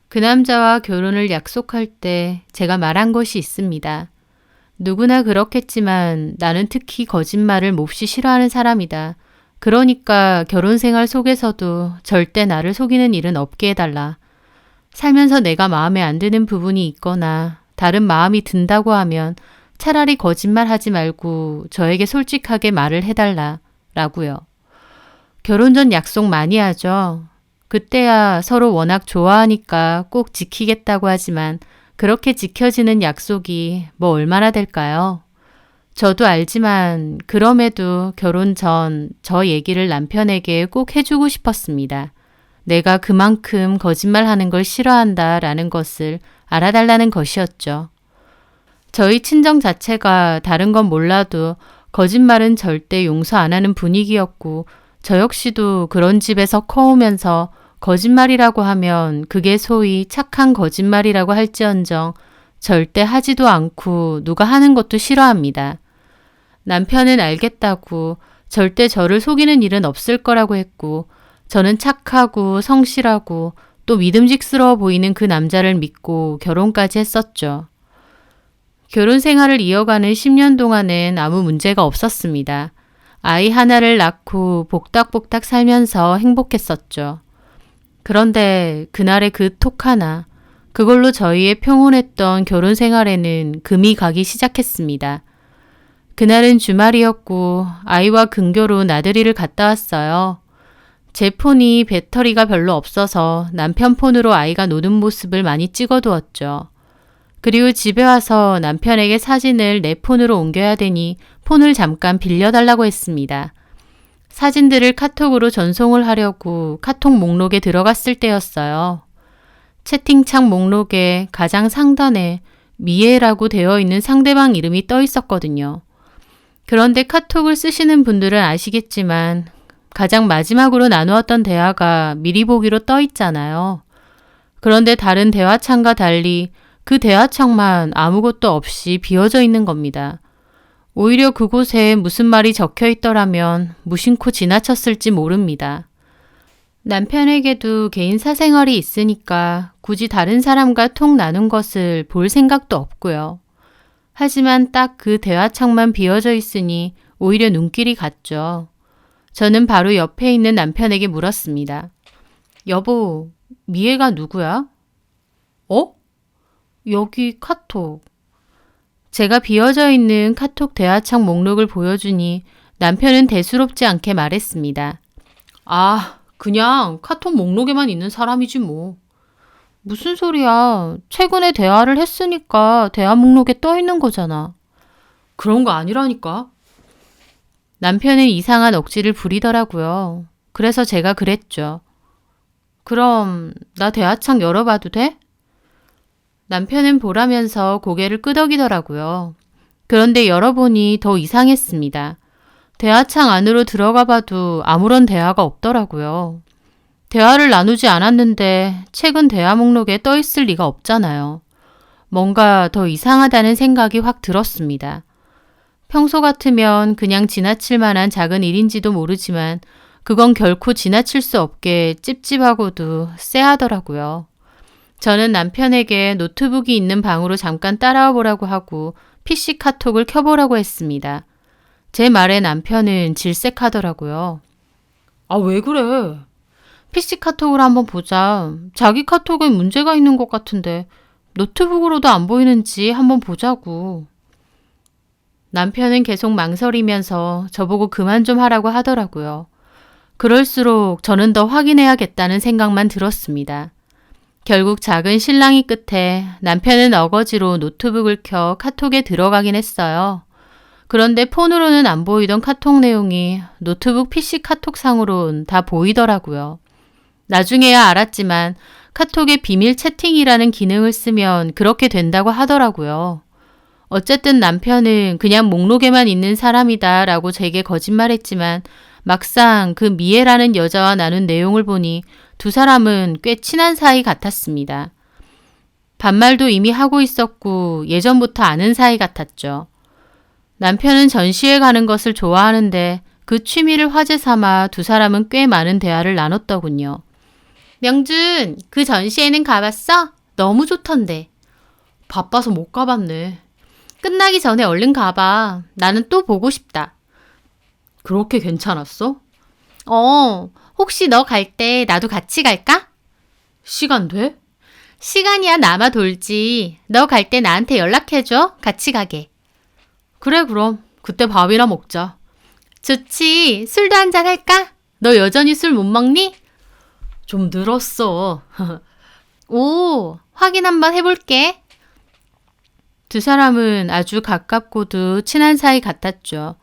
그 남자와 결혼을 약속할 때 제가 말한 것이 있습니다. 누구나 그렇겠지만 나는 특히 거짓말을 몹시 싫어하는 사람이다. 그러니까 결혼 생활 속에서도 절대 나를 속이는 일은 없게 해달라. 살면서 내가 마음에 안 드는 부분이 있거나 다른 마음이 든다고 하면 차라리 거짓말하지 말고 저에게 솔직하게 말을 해달라 라고요. 결혼 전 약속 많이 하죠. 그때야 서로 워낙 좋아하니까 꼭 지키겠다고 하지만 그렇게 지켜지는 약속이 뭐 얼마나 될까요? 저도 알지만 그럼에도 결혼 전 저 얘기를 남편에게 꼭 해주고 싶었습니다. 내가 그만큼 거짓말하는 걸 싫어한다 라는 것을 알아달라는 것이었죠. 저희 친정 자체가 다른 건 몰라도 거짓말은 절대 용서 안 하는 분위기였고 저 역시도 그런 집에서 커오면서 거짓말이라고 하면 그게 소위 착한 거짓말이라고 할지언정 절대 하지도 않고 누가 하는 것도 싫어합니다. 남편은 알겠다고 절대 저를 속이는 일은 없을 거라고 했고 저는 착하고 성실하고 또 믿음직스러워 보이는 그 남자를 믿고 결혼까지 했었죠. 결혼 생활을 이어가는 10년 동안은 아무 문제가 없었습니다. 아이 하나를 낳고 복닥복닥 살면서 행복했었죠. 그런데 그날의 그 톡 하나, 그걸로 저희의 평온했던 결혼 생활에는 금이 가기 시작했습니다. 그날은 주말이었고 아이와 근교로 나들이를 갔다 왔어요. 제 폰이 배터리가 별로 없어서 남편 폰으로 아이가 노는 모습을 많이 찍어두었죠. 그리고 집에 와서 남편에게 사진을 내 폰으로 옮겨야 되니 폰을 잠깐 빌려달라고 했습니다. 사진들을 카톡으로 전송을 하려고 카톡 목록에 들어갔을 때였어요. 채팅창 목록에 가장 상단에 미애라고 되어 있는 상대방 이름이 떠 있었거든요. 그런데 카톡을 쓰시는 분들은 아시겠지만 가장 마지막으로 나누었던 대화가 미리 보기로 떠 있잖아요. 그런데 다른 대화창과 달리 그 대화창만 아무것도 없이 비어져 있는 겁니다. 오히려 그곳에 무슨 말이 적혀 있더라면 무심코 지나쳤을지 모릅니다. 남편에게도 개인 사생활이 있으니까 굳이 다른 사람과 톡 나눈 것을 볼 생각도 없고요. 하지만 딱 그 대화창만 비어져 있으니 오히려 눈길이 갔죠. 저는 바로 옆에 있는 남편에게 물었습니다. 여보, 미애가 누구야? 어? 여기 카톡. 제가 비어져 있는 카톡 대화창 목록을 보여주니 남편은 대수롭지 않게 말했습니다. 아, 그냥 카톡 목록에만 있는 사람이지 뭐. 무슨 소리야. 최근에 대화를 했으니까 대화 목록에 떠 있는 거잖아. 그런 거 아니라니까. 남편은 이상한 억지를 부리더라고요. 그래서 제가 그랬죠. 그럼 나 대화창 열어봐도 돼? 남편은 보라면서 고개를 끄덕이더라고요. 그런데 열어보니 더 이상했습니다. 대화창 안으로 들어가 봐도 아무런 대화가 없더라고요. 대화를 나누지 않았는데 최근 대화 목록에 떠 있을 리가 없잖아요. 뭔가 더 이상하다는 생각이 확 들었습니다. 평소 같으면 그냥 지나칠 만한 작은 일인지도 모르지만 그건 결코 지나칠 수 없게 찝찝하고도 쎄하더라고요. 저는 남편에게 노트북이 있는 방으로 잠깐 따라와 보라고 하고 PC 카톡을 켜보라고 했습니다. 제 말에 남편은 질색하더라고요. 아, 왜 그래? PC 카톡을 한번 보자. 자기 카톡에 문제가 있는 것 같은데 노트북으로도 안 보이는지 한번 보자고. 남편은 계속 망설이면서 저보고 그만 좀 하라고 하더라고요. 그럴수록 저는 더 확인해야겠다는 생각만 들었습니다. 결국 작은 실랑이 끝에 남편은 어거지로 노트북을 켜 카톡에 들어가긴 했어요. 그런데 폰으로는 안 보이던 카톡 내용이 노트북 PC 카톡상으론 다 보이더라고요. 나중에야 알았지만 카톡에 비밀 채팅이라는 기능을 쓰면 그렇게 된다고 하더라고요. 어쨌든 남편은 그냥 목록에만 있는 사람이다 라고 제게 거짓말했지만 막상 그 미애라는 여자와 나눈 내용을 보니 두 사람은 꽤 친한 사이 같았습니다. 반말도 이미 하고 있었고 예전부터 아는 사이 같았죠. 남편은 전시회 가는 것을 좋아하는데 그 취미를 화제 삼아 두 사람은 꽤 많은 대화를 나눴더군요. 명준, 그 전시회는 가봤어? 너무 좋던데. 바빠서 못 가봤네. 끝나기 전에 얼른 가봐. 나는 또 보고 싶다. 그렇게 괜찮았어? 혹시 너 갈 때 나도 같이 갈까? 시간 돼? 시간이야 남아 돌지. 너 갈 때 나한테 연락해줘. 같이 가게. 그래, 그럼. 그때 밥이나 먹자. 좋지. 술도 한잔 할까? 너 여전히 술 못 먹니? 좀 늘었어. 오, 확인 한번 해볼게. 두 사람은 아주 가깝고도 친한 사이 같았죠.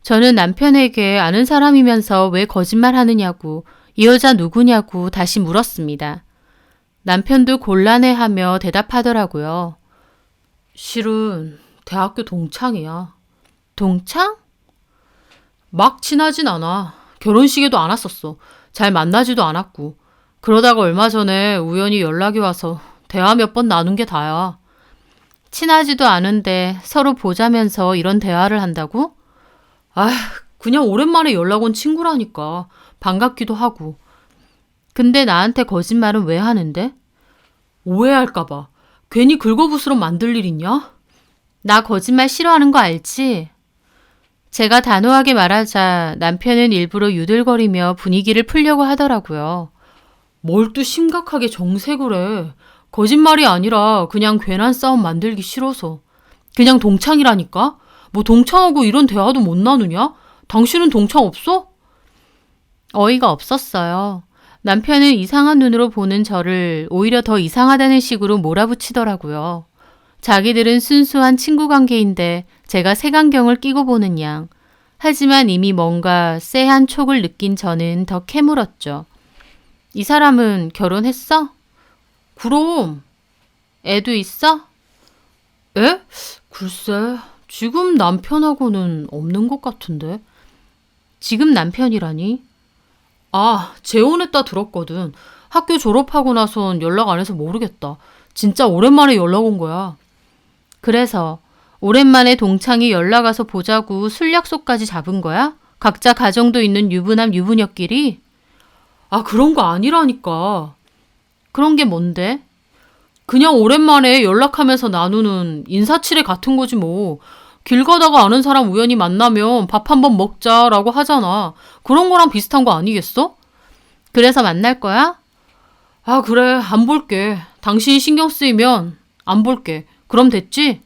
저는 남편에게 아는 사람이면서 왜 거짓말 하느냐고, 이 여자 누구냐고 다시 물었습니다. 남편도 곤란해하며 대답하더라고요. 실은 대학교 동창이야. 동창? 막 친하진 않아. 결혼식에도 안 왔었어. 잘 만나지도 않았고. 그러다가 얼마 전에 우연히 연락이 와서 대화 몇 번 나눈 게 다야. 친하지도 않은데 서로 보자면서 이런 대화를 한다고? 아, 그냥 오랜만에 연락 온 친구라니까. 반갑기도 하고. 근데 나한테 거짓말은 왜 하는데? 오해할까봐. 괜히 긁어부스럼 만들 일 있냐? 나 거짓말 싫어하는 거 알지? 제가 단호하게 말하자 남편은 일부러 유들거리며 분위기를 풀려고 하더라고요. 뭘 또 심각하게 정색을 해. 거짓말이 아니라 그냥 괜한 싸움 만들기 싫어서. 그냥 동창이라니까? 뭐 동창하고 이런 대화도 못 나누냐? 당신은 동창 없어? 어이가 없었어요. 남편은 이상한 눈으로 보는 저를 오히려 더 이상하다는 식으로 몰아붙이더라고요. 자기들은 순수한 친구 관계인데 제가 색안경을 끼고 보는 양. 하지만 이미 뭔가 쎄한 촉을 느낀 저는 더 캐물었죠. 이 사람은 결혼했어? 그럼. 애도 있어? 애? 글쎄, 지금 남편하고는 없는 것 같은데. 지금 남편이라니? 아, 재혼했다 들었거든. 학교 졸업하고 나선 연락 안 해서 모르겠다. 진짜 오랜만에 연락 온 거야. 그래서 오랜만에 동창이 연락 와서 보자고 술 약속까지 잡은 거야? 각자 가정도 있는 유부남 유부녀끼리? 아, 그런 거 아니라니까. 그런 게 뭔데? 그냥 오랜만에 연락하면서 나누는 인사치레 같은 거지 뭐. 길 가다가 아는 사람 우연히 만나면 밥 한번 먹자라고 하잖아. 그런 거랑 비슷한 거 아니겠어? 그래서 만날 거야? 아, 그래. 안 볼게. 당신이 신경 쓰이면 안 볼게. 그럼 됐지?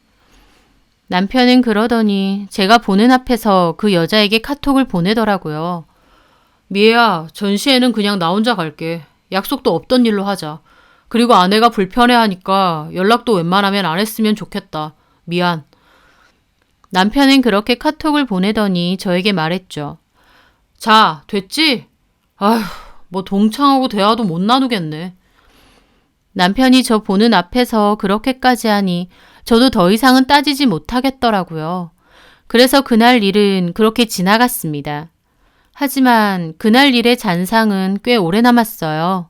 남편은 그러더니 제가 보는 앞에서 그 여자에게 카톡을 보내더라고요. 미애야, 전시회는 그냥 나 혼자 갈게. 약속도 없던 일로 하자. 그리고 아내가 불편해하니까 연락도 웬만하면 안 했으면 좋겠다. 미안. 남편은 그렇게 카톡을 보내더니 저에게 말했죠. 자, 됐지? 아휴, 뭐 동창하고 대화도 못 나누겠네. 남편이 저 보는 앞에서 그렇게까지 하니 저도 더 이상은 따지지 못하겠더라고요. 그래서 그날 일은 그렇게 지나갔습니다. 하지만 그날 일의 잔상은 꽤 오래 남았어요.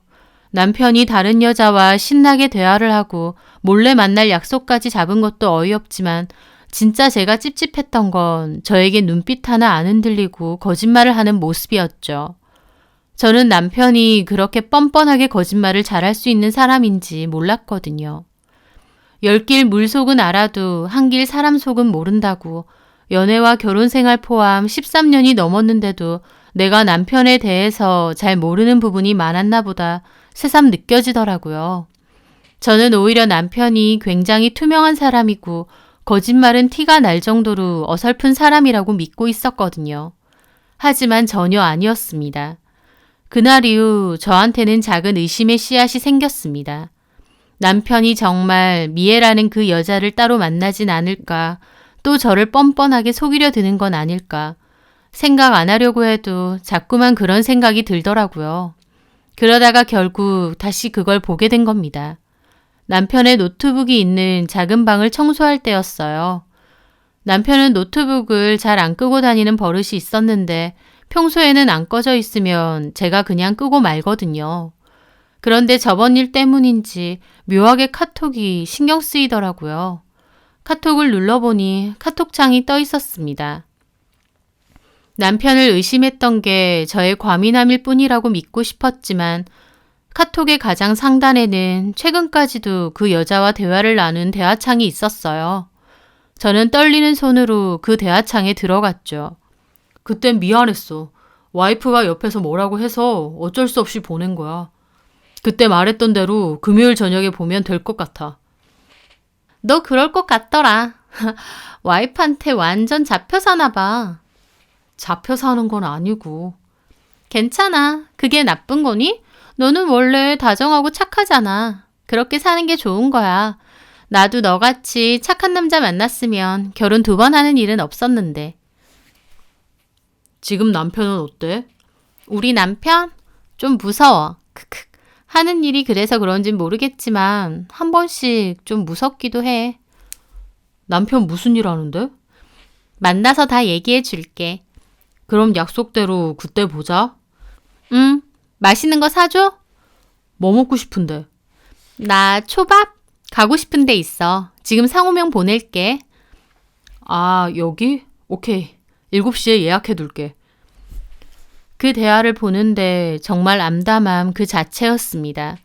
남편이 다른 여자와 신나게 대화를 하고 몰래 만날 약속까지 잡은 것도 어이없지만 진짜 제가 찝찝했던 건 저에게 눈빛 하나 안 흔들리고 거짓말을 하는 모습이었죠. 저는 남편이 그렇게 뻔뻔하게 거짓말을 잘할 수 있는 사람인지 몰랐거든요. 열길 물속은 알아도 한길 사람 속은 모른다고 연애와 결혼 생활 포함 13년이 넘었는데도 내가 남편에 대해서 잘 모르는 부분이 많았나 보다 새삼 느껴지더라고요. 저는 오히려 남편이 굉장히 투명한 사람이고 거짓말은 티가 날 정도로 어설픈 사람이라고 믿고 있었거든요. 하지만 전혀 아니었습니다. 그날 이후 저한테는 작은 의심의 씨앗이 생겼습니다. 남편이 정말 미애라는 그 여자를 따로 만나진 않을까, 또 저를 뻔뻔하게 속이려 드는 건 아닐까. 생각 안 하려고 해도 자꾸만 그런 생각이 들더라고요. 그러다가 결국 다시 그걸 보게 된 겁니다. 남편의 노트북이 있는 작은 방을 청소할 때였어요. 남편은 노트북을 잘 안 끄고 다니는 버릇이 있었는데 평소에는 안 꺼져 있으면 제가 그냥 끄고 말거든요. 그런데 저번 일 때문인지 묘하게 카톡이 신경 쓰이더라고요. 카톡을 눌러보니 카톡창이 떠 있었습니다. 남편을 의심했던 게 저의 과민함일 뿐이라고 믿고 싶었지만 카톡의 가장 상단에는 최근까지도 그 여자와 대화를 나눈 대화창이 있었어요. 저는 떨리는 손으로 그 대화창에 들어갔죠. 그땐 미안했어. 와이프가 옆에서 뭐라고 해서 어쩔 수 없이 보낸 거야. 그때 말했던 대로 금요일 저녁에 보면 될 것 같아. 너 그럴 것 같더라. 와이프한테 완전 잡혀 사나 봐. 잡혀 사는 건 아니고. 괜찮아. 그게 나쁜 거니? 너는 원래 다정하고 착하잖아. 그렇게 사는 게 좋은 거야. 나도 너같이 착한 남자 만났으면 결혼 2번 하는 일은 없었는데. 지금 남편은 어때? 우리 남편? 좀 무서워. 크크. 하는 일이 그래서 그런진 모르겠지만 한 번씩 좀 무섭기도 해. 남편 무슨 일 하는데? 만나서 다 얘기해 줄게. 그럼 약속대로 그때 보자. 응. 맛있는 거 사줘? 뭐 먹고 싶은데? 나 초밥? 가고 싶은 데 있어. 지금 상호명 보낼게. 아, 여기? 오케이. 7시에 예약해둘게. 그 대화를 보는데 정말 암담함 그 자체였습니다.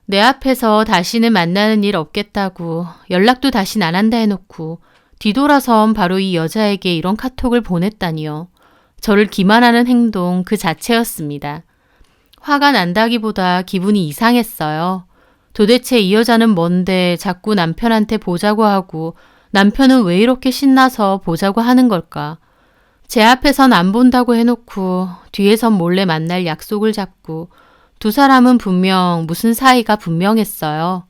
내 앞에서 다시는 만나는 일 없겠다고 연락도 다신 안 한다 해놓고 뒤돌아선 바로 이 여자에게 이런 카톡을 보냈다니요. 저를 기만하는 행동 그 자체였습니다. 화가 난다기보다 기분이 이상했어요. 도대체 이 여자는 뭔데 자꾸 남편한테 보자고 하고 남편은 왜 이렇게 신나서 보자고 하는 걸까? 제 앞에선 안 본다고 해놓고 뒤에선 몰래 만날 약속을 잡고 두 사람은 분명 무슨 사이가 분명했어요.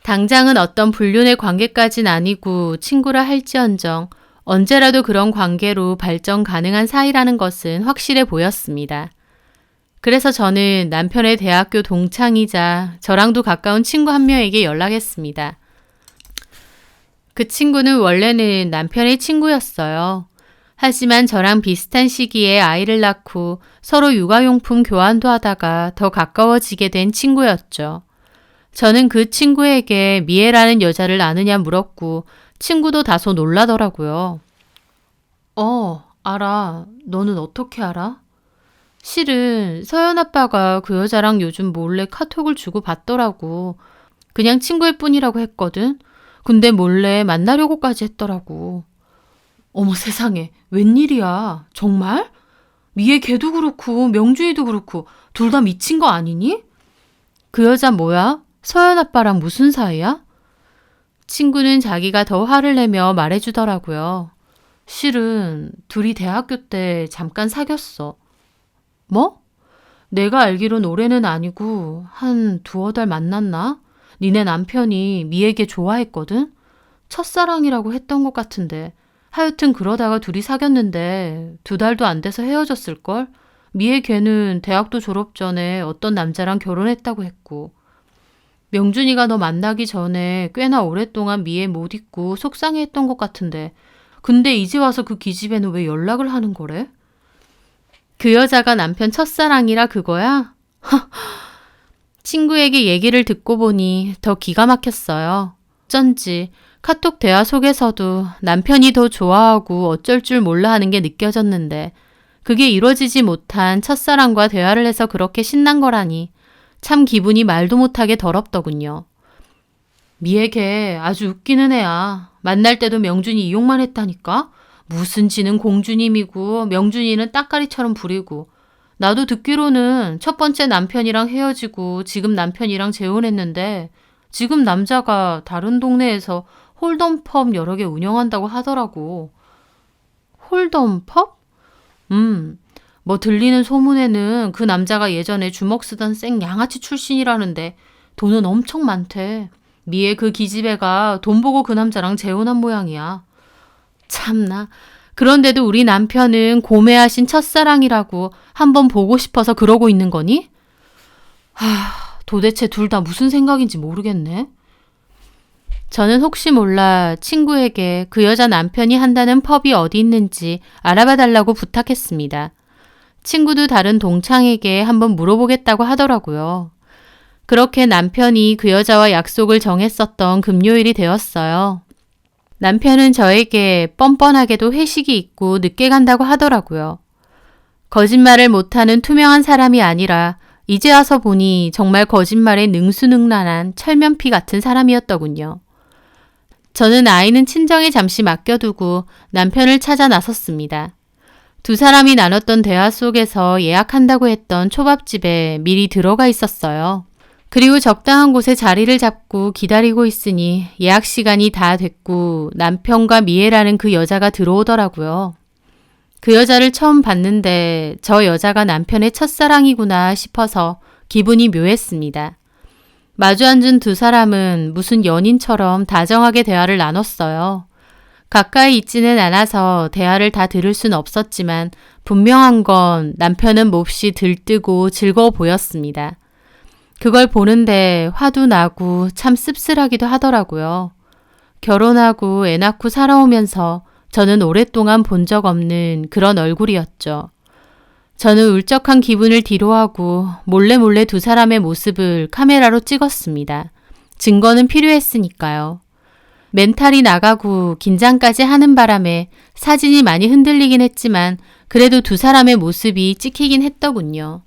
당장은 어떤 불륜의 관계까진 아니고 친구라 할지언정 언제라도 그런 관계로 발전 가능한 사이라는 것은 확실해 보였습니다. 그래서 저는 남편의 대학교 동창이자 저랑도 가까운 친구 한 명에게 연락했습니다. 그 친구는 원래는 남편의 친구였어요. 하지만 저랑 비슷한 시기에 아이를 낳고 서로 육아용품 교환도 하다가 더 가까워지게 된 친구였죠. 저는 그 친구에게 미애라는 여자를 아느냐 물었고 친구도 다소 놀라더라고요. 알아. 너는 어떻게 알아? 실은 서연 아빠가 그 여자랑 요즘 몰래 카톡을 주고 받더라고. 그냥 친구일 뿐이라고 했거든. 근데 몰래 만나려고까지 했더라고. 어머 세상에, 웬일이야. 정말? 미애 걔도 그렇고 명주이도 그렇고 둘 다 미친 거 아니니? 그 여자 뭐야? 서연 아빠랑 무슨 사이야? 친구는 자기가 더 화를 내며 말해주더라고요. 실은 둘이 대학교 때 잠깐 사귀었어. 뭐? 내가 알기론 올해는 아니고 한 2-3달 만났나? 니네 남편이 미애게 좋아했거든? 첫사랑이라고 했던 것 같은데 하여튼 그러다가 둘이 사귀었는데 2달도 안 돼서 헤어졌을걸? 미애 걔는 대학도 졸업 전에 어떤 남자랑 결혼했다고 했고 명준이가 너 만나기 전에 꽤나 오랫동안 미애 못 잊고 속상해했던 것 같은데 근데 이제 와서 그 기집애는 왜 연락을 하는 거래? 그 여자가 남편 첫사랑이라 그거야? 친구에게 얘기를 듣고 보니 더 기가 막혔어요. 어쩐지 카톡 대화 속에서도 남편이 더 좋아하고 어쩔 줄 몰라 하는 게 느껴졌는데 그게 이루어지지 못한 첫사랑과 대화를 해서 그렇게 신난 거라니 참 기분이 말도 못하게 더럽더군요. 미애 걔 아주 웃기는 애야. 만날 때도 명준이 이용만 했다니까? 무슨 지는 공주님이고 명준이는 따까리처럼 부리고 나도 듣기로는 첫 번째 남편이랑 헤어지고 지금 남편이랑 재혼했는데 지금 남자가 다른 동네에서 홀덤펍 여러 개 운영한다고 하더라고. 홀덤펍? 뭐 들리는 소문에는 그 남자가 예전에 주먹 쓰던 생 양아치 출신이라는데 돈은 엄청 많대. 미애 그 기집애가 돈 보고 그 남자랑 재혼한 모양이야. 참나. 그런데도 우리 남편은 고매하신 첫사랑이라고 한번 보고 싶어서 그러고 있는 거니? 도대체 둘 다 무슨 생각인지 모르겠네. 저는 혹시 몰라 친구에게 그 여자 남편이 한다는 펍이 어디 있는지 알아봐 달라고 부탁했습니다. 친구도 다른 동창에게 한번 물어보겠다고 하더라고요. 그렇게 남편이 그 여자와 약속을 정했었던 금요일이 되었어요. 남편은 저에게 뻔뻔하게도 회식이 있고 늦게 간다고 하더라고요. 거짓말을 못하는 투명한 사람이 아니라 이제 와서 보니 정말 거짓말에 능수능란한 철면피 같은 사람이었더군요. 저는 아이는 친정에 잠시 맡겨두고 남편을 찾아 나섰습니다. 두 사람이 나눴던 대화 속에서 예약한다고 했던 초밥집에 미리 들어가 있었어요. 그리고 적당한 곳에 자리를 잡고 기다리고 있으니 예약 시간이 다 됐고 남편과 미애라는 그 여자가 들어오더라고요. 그 여자를 처음 봤는데 저 여자가 남편의 첫사랑이구나 싶어서 기분이 묘했습니다. 마주 앉은 두 사람은 무슨 연인처럼 다정하게 대화를 나눴어요. 가까이 있지는 않아서 대화를 다 들을 순 없었지만 분명한 건 남편은 몹시 들뜨고 즐거워 보였습니다. 그걸 보는데 화도 나고 참 씁쓸하기도 하더라고요. 결혼하고 애 낳고 살아오면서 저는 오랫동안 본 적 없는 그런 얼굴이었죠. 저는 울적한 기분을 뒤로하고 몰래 두 사람의 모습을 카메라로 찍었습니다. 증거는 필요했으니까요. 멘탈이 나가고 긴장까지 하는 바람에 사진이 많이 흔들리긴 했지만 그래도 두 사람의 모습이 찍히긴 했더군요.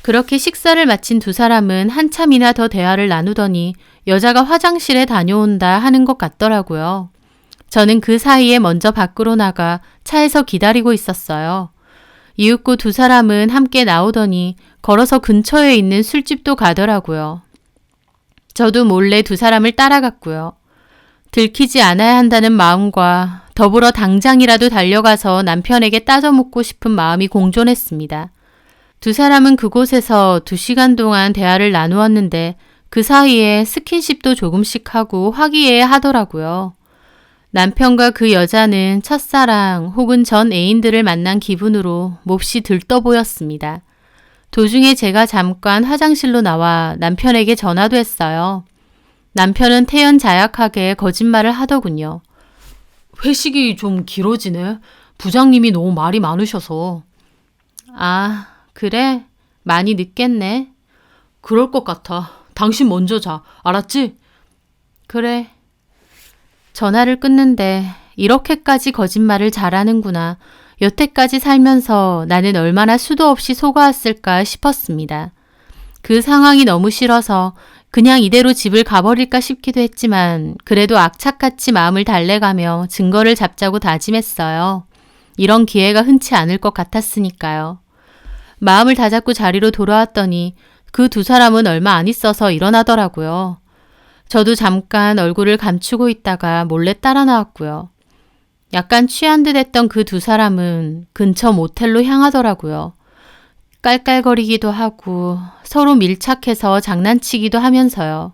그렇게 식사를 마친 두 사람은 한참이나 더 대화를 나누더니 여자가 화장실에 다녀온다 하는 것 같더라고요. 저는 그 사이에 먼저 밖으로 나가 차에서 기다리고 있었어요. 이윽고 두 사람은 함께 나오더니 걸어서 근처에 있는 술집도 가더라고요. 저도 몰래 두 사람을 따라갔고요. 들키지 않아야 한다는 마음과 더불어 당장이라도 달려가서 남편에게 따져묻고 싶은 마음이 공존했습니다. 두 사람은 그곳에서 2시간 동안 대화를 나누었는데 그 사이에 스킨십도 조금씩 하고 화기애애하더라고요. 남편과 그 여자는 첫사랑 혹은 전 애인들을 만난 기분으로 몹시 들떠 보였습니다. 도중에 제가 잠깐 화장실로 나와 남편에게 전화도 했어요. 남편은 태연자약하게 거짓말을 하더군요. 회식이 좀 길어지네. 부장님이 너무 말이 많으셔서. 아, 그래? 많이 늦겠네. 그럴 것 같아. 당신 먼저 자. 알았지? 그래. 전화를 끊는데 이렇게까지 거짓말을 잘하는구나. 여태까지 살면서 나는 얼마나 수도 없이 속아왔을까 싶었습니다. 그 상황이 너무 싫어서 그냥 이대로 집을 가버릴까 싶기도 했지만 그래도 악착같이 마음을 달래가며 증거를 잡자고 다짐했어요. 이런 기회가 흔치 않을 것 같았으니까요. 마음을 다잡고 자리로 돌아왔더니 그 두 사람은 얼마 안 있어서 일어나더라고요. 저도 잠깐 얼굴을 감추고 있다가 몰래 따라 나왔고요. 약간 취한 듯 했던 그 두 사람은 근처 모텔로 향하더라고요. 깔깔거리기도 하고 서로 밀착해서 장난치기도 하면서요.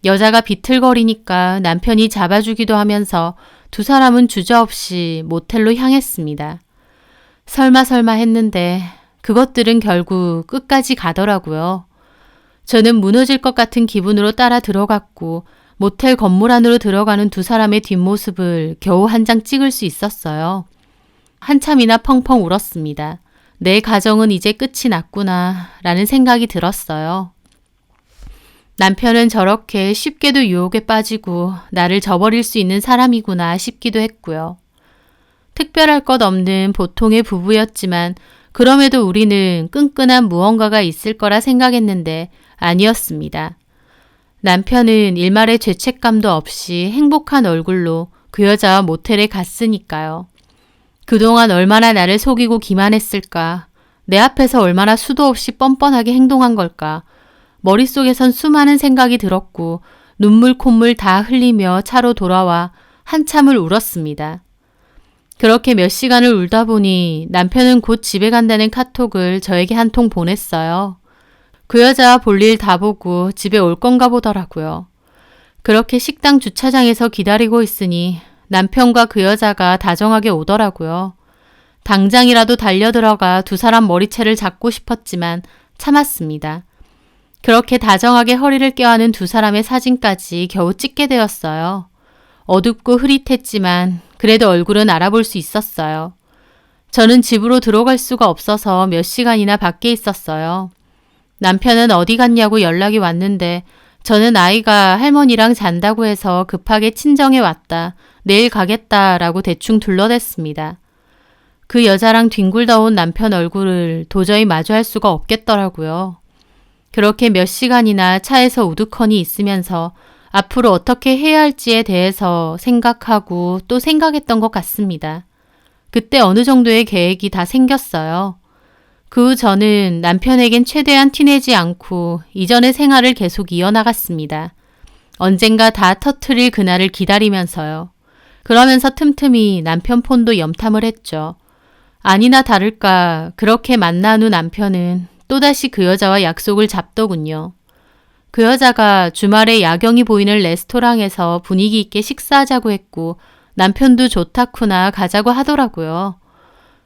여자가 비틀거리니까 남편이 잡아주기도 하면서 두 사람은 주저없이 모텔로 향했습니다. 설마 했는데 그것들은 결국 끝까지 가더라고요. 저는 무너질 것 같은 기분으로 따라 들어갔고 모텔 건물 안으로 들어가는 두 사람의 뒷모습을 겨우 한 장 찍을 수 있었어요. 한참이나 펑펑 울었습니다. 내 가정은 이제 끝이 났구나 라는 생각이 들었어요. 남편은 저렇게 쉽게도 유혹에 빠지고 나를 저버릴 수 있는 사람이구나 싶기도 했고요. 특별할 것 없는 보통의 부부였지만 그럼에도 우리는 끈끈한 무언가가 있을 거라 생각했는데 아니었습니다. 남편은 일말의 죄책감도 없이 행복한 얼굴로 그 여자와 모텔에 갔으니까요. 그동안 얼마나 나를 속이고 기만했을까. 내 앞에서 얼마나 수도 없이 뻔뻔하게 행동한 걸까. 머릿속에선 수많은 생각이 들었고 눈물 콧물 다 흘리며 차로 돌아와 한참을 울었습니다. 그렇게 몇 시간을 울다 보니 남편은 곧 집에 간다는 카톡을 저에게 한 통 보냈어요. 그 여자 볼일 다 보고 집에 올 건가 보더라고요. 그렇게 식당 주차장에서 기다리고 있으니 남편과 그 여자가 다정하게 오더라고요. 당장이라도 달려들어가 두 사람 머리채를 잡고 싶었지만 참았습니다. 그렇게 다정하게 허리를 껴안은 두 사람의 사진까지 겨우 찍게 되었어요. 어둡고 흐릿했지만 그래도 얼굴은 알아볼 수 있었어요. 저는 집으로 들어갈 수가 없어서 몇 시간이나 밖에 있었어요. 남편은 어디 갔냐고 연락이 왔는데 저는 아이가 할머니랑 잔다고 해서 급하게 친정에 왔다. 내일 가겠다라고 대충 둘러댔습니다. 그 여자랑 뒹굴다 온 남편 얼굴을 도저히 마주할 수가 없겠더라고요. 그렇게 몇 시간이나 차에서 우두커니 있으면서 앞으로 어떻게 해야 할지에 대해서 생각하고 또 생각했던 것 같습니다. 그때 어느 정도의 계획이 다 생겼어요. 그 후 저는 남편에겐 최대한 티내지 않고 이전의 생활을 계속 이어나갔습니다. 언젠가 다 터트릴 그날을 기다리면서요. 그러면서 틈틈이 남편 폰도 염탐을 했죠. 아니나 다를까 그렇게 만난 후 남편은 또다시 그 여자와 약속을 잡더군요. 그 여자가 주말에 야경이 보이는 레스토랑에서 분위기 있게 식사하자고 했고 남편도 좋다쿠나 가자고 하더라고요.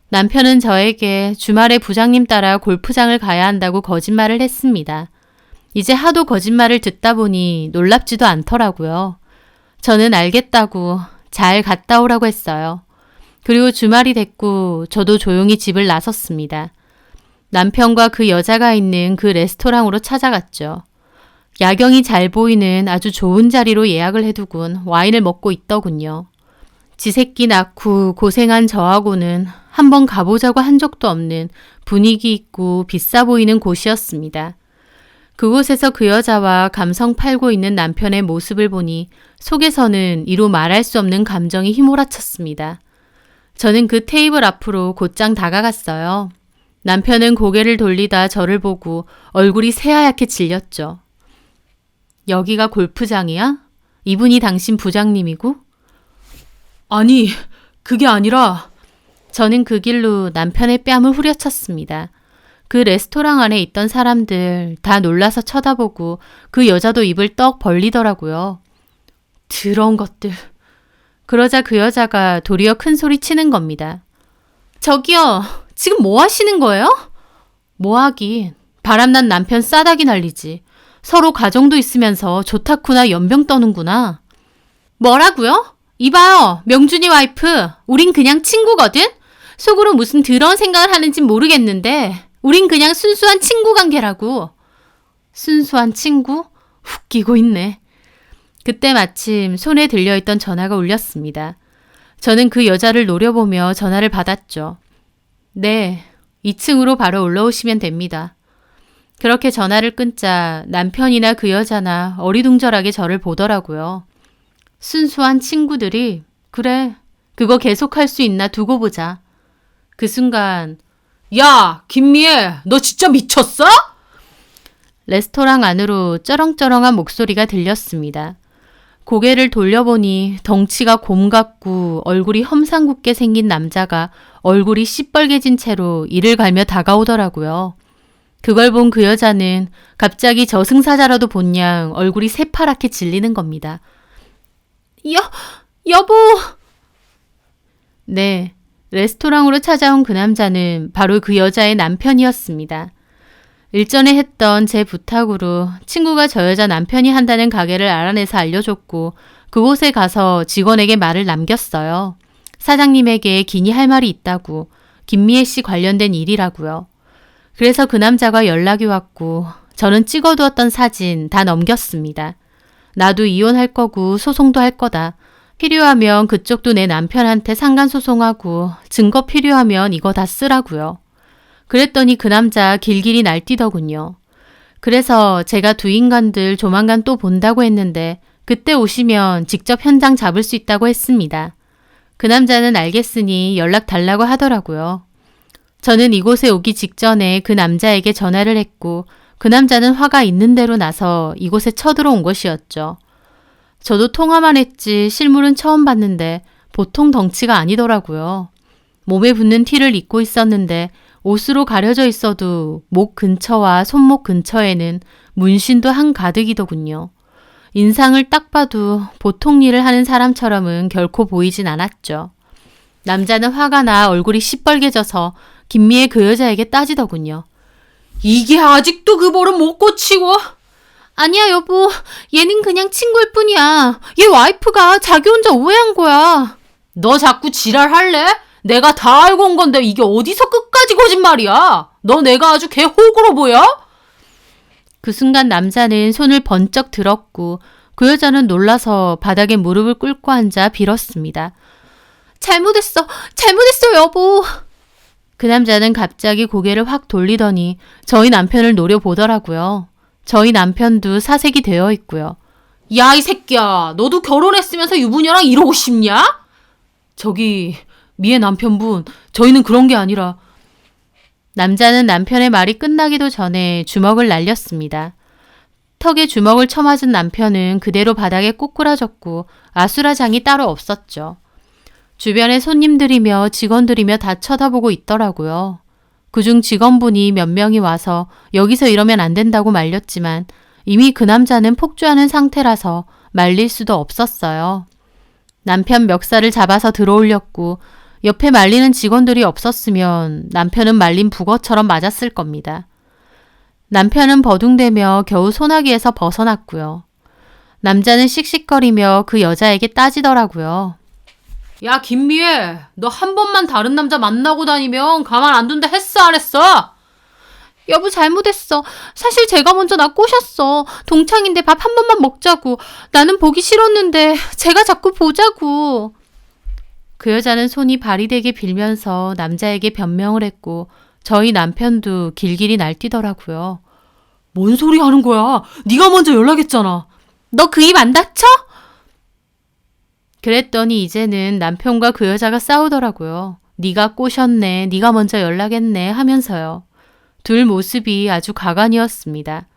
남편은 저에게 주말에 부장님 따라 골프장을 가야 한다고 거짓말을 했습니다. 이제 하도 거짓말을 듣다 보니 놀랍지도 않더라고요. 저는 알겠다고 잘 갔다 오라고 했어요. 그리고 주말이 됐고 저도 조용히 집을 나섰습니다. 남편과 그 여자가 있는 그 레스토랑으로 찾아갔죠. 야경이 잘 보이는 아주 좋은 자리로 예약을 해두곤 와인을 먹고 있더군요. 지 새끼 낳고 고생한 저하고는 한번 가보자고 한 적도 없는 분위기 있고 비싸 보이는 곳이었습니다. 그곳에서 그 여자와 감성 팔고 있는 남편의 모습을 보니 속에서는 이루 말할 수 없는 감정이 휘몰아쳤습니다. 저는 그 테이블 앞으로 곧장 다가갔어요. 남편은 고개를 돌리다 저를 보고 얼굴이 새하얗게 질렸죠. 여기가 골프장이야? 이분이 당신 부장님이고? 아니, 그게 아니라 저는 그 길로 남편의 뺨을 후려쳤습니다. 그 레스토랑 안에 있던 사람들 다 놀라서 쳐다보고 그 여자도 입을 떡 벌리더라고요. 더러운 것들. 그러자 그 여자가 도리어 큰 소리 치는 겁니다. 저기요, 지금 뭐 하시는 거예요? 뭐 하긴. 바람난 남편 싸다기 날리지. 서로 가정도 있으면서 좋다쿠나 연병 떠는구나. 뭐라고요? 이봐요, 명준이 와이프. 우린 그냥 친구거든? 속으로 무슨 더러운 생각을 하는진 모르겠는데 우린 그냥 순수한 친구 관계라고. 순수한 친구? 웃기고 있네. 그때 마침 손에 들려있던 전화가 울렸습니다. 저는 그 여자를 노려보며 전화를 받았죠. 네, 2층으로 바로 올라오시면 됩니다. 그렇게 전화를 끊자 남편이나 그 여자나 어리둥절하게 저를 보더라고요. 순수한 친구들이 그래, 그거 계속할 수 있나 두고 보자. 그 순간 야, 김미애, 너 진짜 미쳤어? 레스토랑 안으로 쩌렁쩌렁한 목소리가 들렸습니다. 고개를 돌려보니 덩치가 곰 같고 얼굴이 험상궂게 생긴 남자가 얼굴이 시뻘개진 채로 이를 갈며 다가오더라고요. 그걸 본 그 여자는 갑자기 저승사자라도 본 양 얼굴이 새파랗게 질리는 겁니다. 여보! 네, 레스토랑으로 찾아온 그 남자는 바로 그 여자의 남편이었습니다. 일전에 했던 제 부탁으로 친구가 저 여자 남편이 한다는 가게를 알아내서 알려줬고 그곳에 가서 직원에게 말을 남겼어요. 사장님에게 긴히 할 말이 있다고, 김미애 씨 관련된 일이라고요. 그래서 그 남자가 연락이 왔고 저는 찍어두었던 사진 다 넘겼습니다. 나도 이혼할 거고 소송도 할 거다. 필요하면 그쪽도 내 남편한테 상간소송하고 증거 필요하면 이거 다 쓰라고요. 그랬더니 그 남자 길길이 날뛰더군요. 그래서 제가 두 인간들 조만간 또 본다고 했는데 그때 오시면 직접 현장 잡을 수 있다고 했습니다. 그 남자는 알겠으니 연락 달라고 하더라고요. 저는 이곳에 오기 직전에 그 남자에게 전화를 했고 그 남자는 화가 있는 대로 나서 이곳에 쳐들어온 것이었죠. 저도 통화만 했지 실물은 처음 봤는데 보통 덩치가 아니더라고요. 몸에 붙는 티를 입고 있었는데 옷으로 가려져 있어도 목 근처와 손목 근처에는 문신도 한가득이더군요. 인상을 딱 봐도 보통 일을 하는 사람처럼은 결코 보이진 않았죠. 남자는 화가 나 얼굴이 시뻘개져서 김미애 그 여자에게 따지더군요. 이게 아직도 그 버릇 못 고치고? 아니야 여보, 얘는 그냥 친구일 뿐이야. 얘 와이프가 자기 혼자 오해한 거야. 너 자꾸 지랄할래? 내가 다 알고 온 건데 이게 어디서 끝까지 거짓말이야? 너 내가 아주 개 호구로 보여? 그 순간 남자는 손을 번쩍 들었고 그 여자는 놀라서 바닥에 무릎을 꿇고 앉아 빌었습니다. 잘못했어 여보. 그 남자는 갑자기 고개를 확 돌리더니 저희 남편을 노려보더라고요. 저희 남편도 사색이 되어 있고요. 야, 이 새끼야. 너도 결혼했으면서 유부녀랑 이러고 싶냐? 저기, 미애 남편분, 저희는 그런 게 아니라. 남자는 남편의 말이 끝나기도 전에 주먹을 날렸습니다. 턱에 주먹을 쳐맞은 남편은 그대로 바닥에 꼬꾸라졌고 아수라장이 따로 없었죠. 주변에 손님들이며 직원들이며 다 쳐다보고 있더라고요. 그중 직원분이 몇 명이 와서 여기서 이러면 안 된다고 말렸지만 이미 그 남자는 폭주하는 상태라서 말릴 수도 없었어요. 남편 멱살을 잡아서 들어올렸고 옆에 말리는 직원들이 없었으면 남편은 말린 북어처럼 맞았을 겁니다. 남편은 버둥대며 겨우 소나기에서 벗어났고요. 남자는 씩씩거리며 그 여자에게 따지더라고요. 야, 김미애, 너 한 번만 다른 남자 만나고 다니면 가만 안 둔다 했어, 안 했어? 여보, 잘못했어. 사실 제가 먼저 나 꼬셨어. 동창인데 밥 한 번만 먹자고. 나는 보기 싫었는데 제가 자꾸 보자고. 그 여자는 손이 발이 되게 빌면서 남자에게 변명을 했고 저희 남편도 길길이 날뛰더라고요. 뭔 소리 하는 거야? 네가 먼저 연락했잖아. 너 그 입 안 닫혀? 그랬더니 이제는 남편과 그 여자가 싸우더라고요. 네가 꼬셨네, 네가 먼저 연락했네 하면서요. 둘 모습이 아주 가관이었습니다.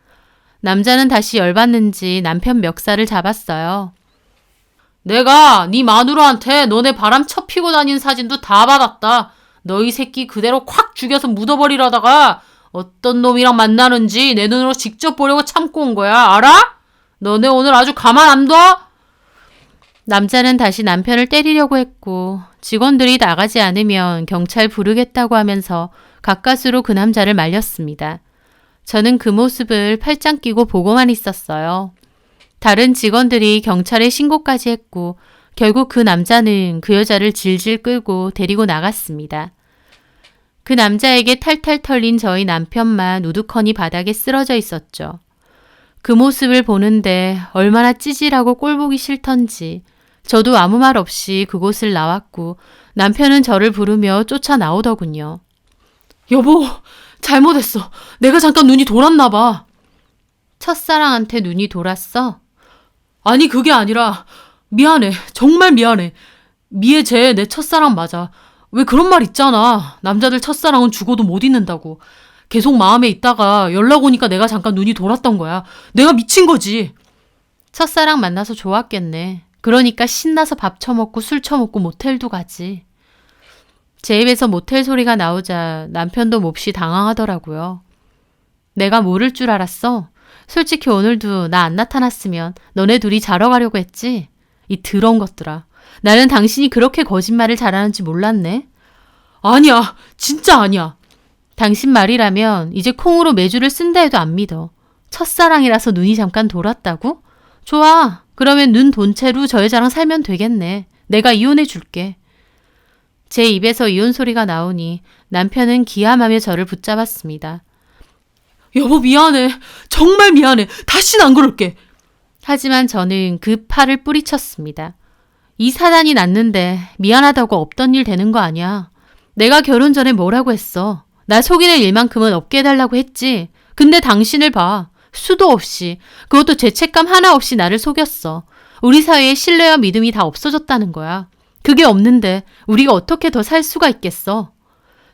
남자는 다시 열받는지 남편 멱살을 잡았어요. 내가 네 마누라한테 너네 바람 쳐 피고 다니는 사진도 다 받았다. 너희 새끼 그대로 콱 죽여서 묻어버리려다가 어떤 놈이랑 만나는지 내 눈으로 직접 보려고 참고 온 거야. 알아? 너네 오늘 아주 가만 안 둬? 남자는 다시 남편을 때리려고 했고 직원들이 나가지 않으면 경찰 부르겠다고 하면서 가까스로 그 남자를 말렸습니다. 저는 그 모습을 팔짱 끼고 보고만 있었어요. 다른 직원들이 경찰에 신고까지 했고 결국 그 남자는 그 여자를 질질 끌고 데리고 나갔습니다. 그 남자에게 탈탈 털린 저희 남편만 우두커니 바닥에 쓰러져 있었죠. 그 모습을 보는데 얼마나 찌질하고 꼴보기 싫던지 저도 아무 말 없이 그곳을 나왔고 남편은 저를 부르며 쫓아 나오더군요. 여보, 잘못했어. 내가 잠깐 눈이 돌았나 봐. 첫사랑한테 눈이 돌았어? 아니, 그게 아니라 미안해. 정말 미안해. 미애 쟤 내 첫사랑 맞아. 왜 그런 말 있잖아. 남자들 첫사랑은 죽어도 못 잊는다고. 계속 마음에 있다가 연락 오니까 내가 잠깐 눈이 돌았던 거야. 내가 미친 거지. 첫사랑 만나서 좋았겠네. 그러니까 신나서 밥 처먹고 술 처먹고 모텔도 가지. 제 입에서 모텔 소리가 나오자 남편도 몹시 당황하더라고요. 내가 모를 줄 알았어? 솔직히 오늘도 나 안 나타났으면 너네 둘이 자러 가려고 했지? 이 더러운 것들아. 나는 당신이 그렇게 거짓말을 잘하는지 몰랐네. 아니야. 진짜 아니야. 당신 말이라면 이제 콩으로 매주를 쓴다 해도 안 믿어. 첫사랑이라서 눈이 잠깐 돌았다고? 좋아. 그러면 눈 돈 채로 저 여자랑 살면 되겠네. 내가 이혼해 줄게. 제 입에서 이혼 소리가 나오니 남편은 기함하며 저를 붙잡았습니다. 여보, 미안해. 정말 미안해. 다시는 안 그럴게. 하지만 저는 그 팔을 뿌리쳤습니다. 이 사단이 났는데 미안하다고 없던 일 되는 거 아니야. 내가 결혼 전에 뭐라고 했어. 나 속이는 일만큼은 없게 해달라고 했지. 근데 당신을 봐. 수도 없이, 그것도 죄책감 하나 없이 나를 속였어. 우리 사이에 신뢰와 믿음이 다 없어졌다는 거야. 그게 없는데 우리가 어떻게 더 살 수가 있겠어.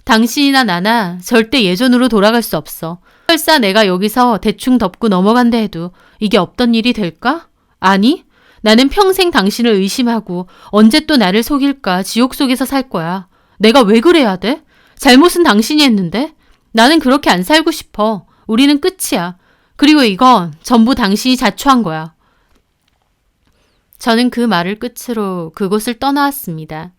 당신이나 나나 절대 예전으로 돌아갈 수 없어. 설사 내가 여기서 대충 덮고 넘어간다 해도 이게 없던 일이 될까? 아니, 나는 평생 당신을 의심하고 언제 또 나를 속일까 지옥 속에서 살 거야. 내가 왜 그래야 돼? 잘못은 당신이 했는데? 나는 그렇게 안 살고 싶어. 우리는 끝이야. 그리고 이건 전부 당신이 자초한 거야. 저는 그 말을 끝으로 그곳을 떠나왔습니다.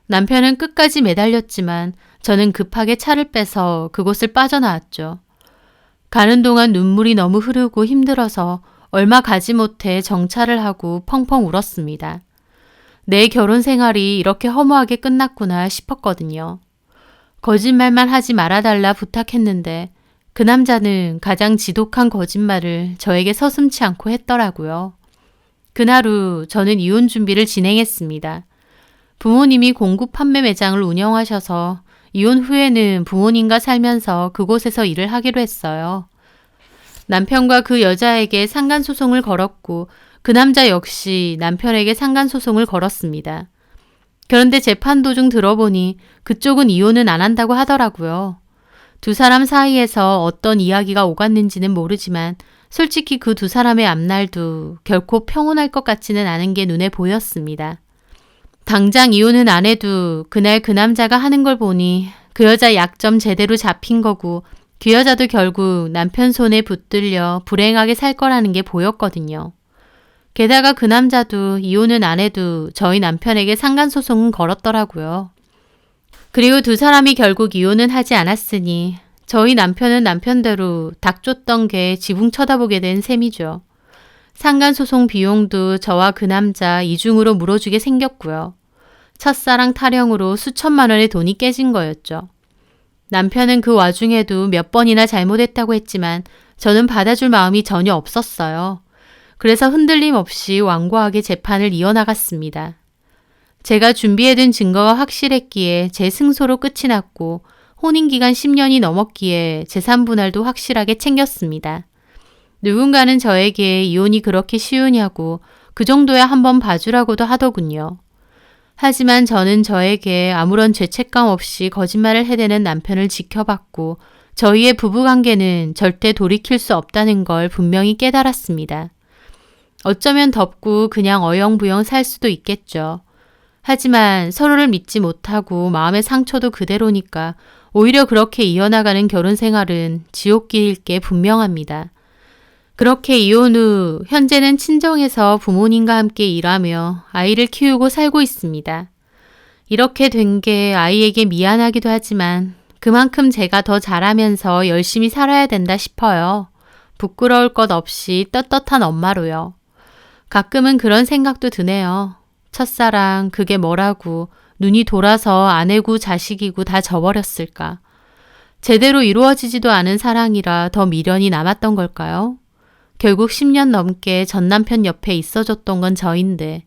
남편은 끝까지 매달렸지만 저는 급하게 차를 빼서 그곳을 빠져나왔죠. 가는 동안 눈물이 너무 흐르고 힘들어서 얼마 가지 못해 정차를 하고 펑펑 울었습니다. 내 결혼 생활이 이렇게 허무하게 끝났구나 싶었거든요. 거짓말만 하지 말아달라 부탁했는데 그 남자는 가장 지독한 거짓말을 저에게 서슴지 않고 했더라고요. 그날 후 저는 이혼 준비를 진행했습니다. 부모님이 공구 판매 매장을 운영하셔서 이혼 후에는 부모님과 살면서 그곳에서 일을 하기로 했어요. 남편과 그 여자에게 상간소송을 걸었고 그 남자 역시 남편에게 상간소송을 걸었습니다. 그런데 재판 도중 들어보니 그쪽은 이혼은 안 한다고 하더라고요. 두 사람 사이에서 어떤 이야기가 오갔는지는 모르지만 솔직히 그 두 사람의 앞날도 결코 평온할 것 같지는 않은 게 눈에 보였습니다. 당장 이혼은 안 해도 그날 그 남자가 하는 걸 보니 그 여자 약점 제대로 잡힌 거고 그 여자도 결국 남편 손에 붙들려 불행하게 살 거라는 게 보였거든요. 게다가 그 남자도 이혼은 안 해도 저희 남편에게 상간소송은 걸었더라고요. 그리고 두 사람이 결국 이혼은 하지 않았으니 저희 남편은 남편대로 닭 쫓던 게 지붕 쳐다보게 된 셈이죠. 상간소송 비용도 저와 그 남자 이중으로 물어주게 생겼고요. 첫사랑 타령으로 수천만 원의 돈이 깨진 거였죠. 남편은 그 와중에도 몇 번이나 잘못했다고 했지만 저는 받아줄 마음이 전혀 없었어요. 그래서 흔들림 없이 완고하게 재판을 이어나갔습니다. 제가 준비해둔 증거가 확실했기에 제 승소로 끝이 났고 혼인기간 10년이 넘었기에 재산 분할도 확실하게 챙겼습니다. 누군가는 저에게 이혼이 그렇게 쉬우냐고 그 정도야 한번 봐주라고도 하더군요. 하지만 저는 저에게 아무런 죄책감 없이 거짓말을 해대는 남편을 지켜봤고 저희의 부부관계는 절대 돌이킬 수 없다는 걸 분명히 깨달았습니다. 어쩌면 덮고 그냥 어영부영 살 수도 있겠죠. 하지만 서로를 믿지 못하고 마음의 상처도 그대로니까 오히려 그렇게 이어나가는 결혼 생활은 지옥길일 게 분명합니다. 그렇게 이혼 후 현재는 친정에서 부모님과 함께 일하며 아이를 키우고 살고 있습니다. 이렇게 된 게 아이에게 미안하기도 하지만 그만큼 제가 더 잘하면서 열심히 살아야 된다 싶어요. 부끄러울 것 없이 떳떳한 엄마로요. 가끔은 그런 생각도 드네요. 첫사랑 그게 뭐라고 눈이 돌아서 아내고 자식이고 다 져버렸을까. 제대로 이루어지지도 않은 사랑이라 더 미련이 남았던 걸까요? 결국 10년 넘게 전 남편 옆에 있어줬던 건 저인데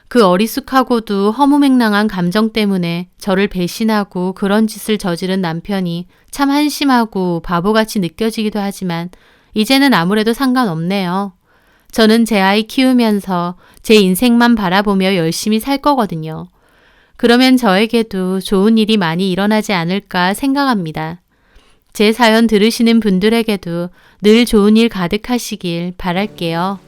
그 어리숙하고도 허무맹랑한 감정 때문에 저를 배신하고 그런 짓을 저지른 남편이 참 한심하고 바보같이 느껴지기도 하지만 이제는 아무래도 상관없네요. 저는 제 아이 키우면서 제 인생만 바라보며 열심히 살 거거든요. 그러면 저에게도 좋은 일이 많이 일어나지 않을까 생각합니다. 제 사연 들으시는 분들에게도 늘 좋은 일 가득하시길 바랄게요.